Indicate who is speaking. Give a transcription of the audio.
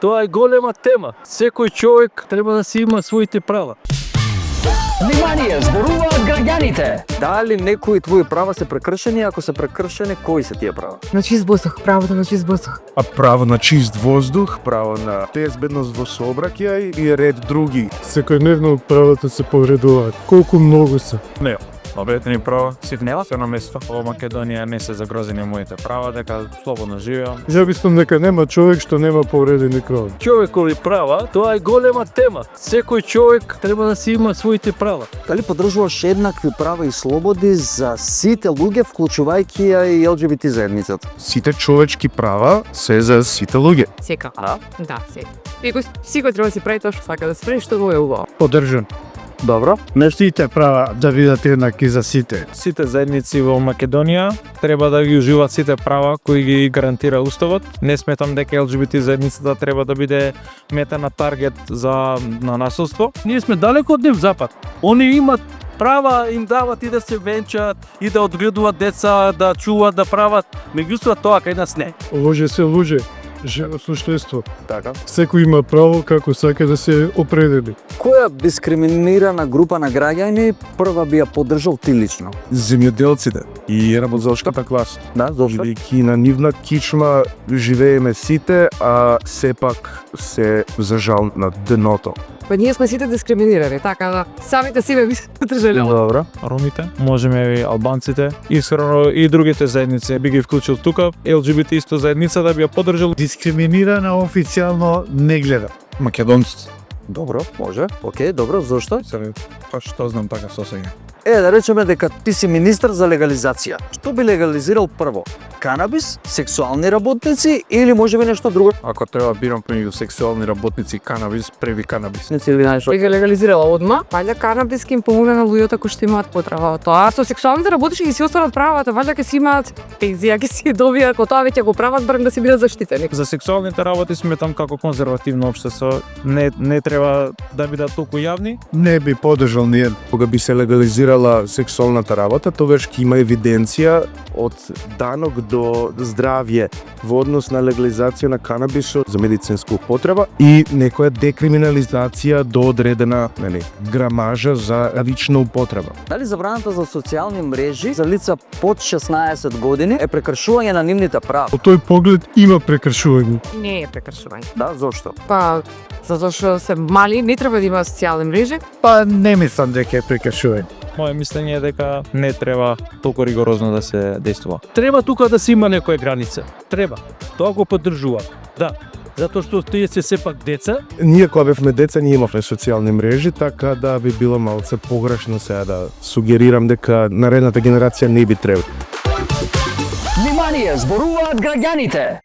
Speaker 1: тоа е голема тема. Секој човек треба да си има своите права.
Speaker 2: Внимание, зборуваат граѓаните.
Speaker 3: Дали некои твои права се прекршени, ако се прекршени, кои се тие права?
Speaker 4: На чист воздух, правото на чист воздух.
Speaker 5: А право на чист воздух, право на безбедност во сообраќај и ред други.
Speaker 6: Секојдневно правата се повредуваат. Колку многу се?
Speaker 7: Не, обетени права, сите се на место. Во Македонија не се загрозени моите права, дека слободно живеам.
Speaker 6: Ја мислам дека нема човек што нема повредени права.
Speaker 1: Човекови права, тоа е голема тема. Секој човек треба да си има своите права.
Speaker 3: Дали поддржуваш еднакви права и слободи за сите луѓе, вклучувајќи ја и ЛГБТ заедницата?
Speaker 5: Сите човечки права се за сите луѓе.
Speaker 4: Сека. Да, сека. Секој треба да си прави тоа што сака да се прави, што го е убаво.
Speaker 6: Поддржан.
Speaker 3: Добро.
Speaker 6: Не сите права да бидат еднакви за сите.
Speaker 7: Сите заедници во Македонија треба да ги уживаат сите права кои ги гарантира уставот. Не сметам дека ЛГБТ заедницата треба да биде мета на таргет на насилство.
Speaker 1: Ние сме далеко од нив запад. Они имат права, им дават и да се венчат, и да одгледуваат деца, да чуваат, да прават. Меѓутоа тоа кај нас не.
Speaker 6: Луѓе се луѓе. Женосуштество.
Speaker 3: Така.
Speaker 6: Секој има право како сака да се определи.
Speaker 3: Која дискриминирана група на граѓани прва би ја поддржал ти лично?
Speaker 5: Земјоделците и работзошката класа.
Speaker 3: Да, зошто?
Speaker 5: Бидејќи на нивна кичма живееме сите, а сепак се за жал на дното.
Speaker 4: Па ние сме сите дискриминирани, така да самите себе би се подржале.
Speaker 3: Добро.
Speaker 7: Ромите, можеме и албанците, искрено и другите заедници би ги вклучил тука. ЛГБТ исто заедница да би ја поддржал.
Speaker 6: Дискриминирана официјално не гледа.
Speaker 5: Македонците.
Speaker 3: Добро, може. Океј, добро, зошто?
Speaker 5: Па што знам така сосење.
Speaker 3: Да речеме дека ти си министр за легализација. Што би легализирал прво? Канабис, сексуални работници или можеби нешто друго?
Speaker 5: Ако треба бирам помеѓу сексуални работници и канабис, преви канабис.
Speaker 3: Не си знаеш.
Speaker 4: Би го легализирала одма, валја канабис ќе им помогне на луѓето кои што имаат потреба од тоа. Со сексуалните работници ќе си останат правата, валја ќе си имаат пензија, ќе си добијат, ако тоа веќе го прават, барем да си бидат заштитени.
Speaker 7: За сексуалните работи сметам како конзервативно општество не треба да бидат толку јавни.
Speaker 5: Не би поддржал ниједен. Кога би се легализирала сексуалната работа, тогаш ќе има евиденција од данок до здравје во однос на легализација на канабисот за медицинска употреба и некоја декриминализација до одредена грамажа за лична употреба.
Speaker 3: Дали забраната за социјални мрежи за лица под 16 години е прекршување на нивните права?
Speaker 6: Од тој поглед има прекршување.
Speaker 4: Не е прекршување.
Speaker 3: Да, зошто?
Speaker 4: Па затоа што се мали, не треба да има социјални мрежи.
Speaker 6: Па не мислам дека е прекршување.
Speaker 7: Моје мислење е дека не треба толку ригорозно да се действува.
Speaker 1: Треба тука да се има некоја граница. Треба. Тоа го поддржува. Да. Затоа што тие се сепак деца.
Speaker 5: Ние кога бевме деца не имавме социјални мрежи, така да би било малце погрешно сега да сугерирам дека наредната генерација не би требало.
Speaker 2: Внимание, зборуваат граѓаните.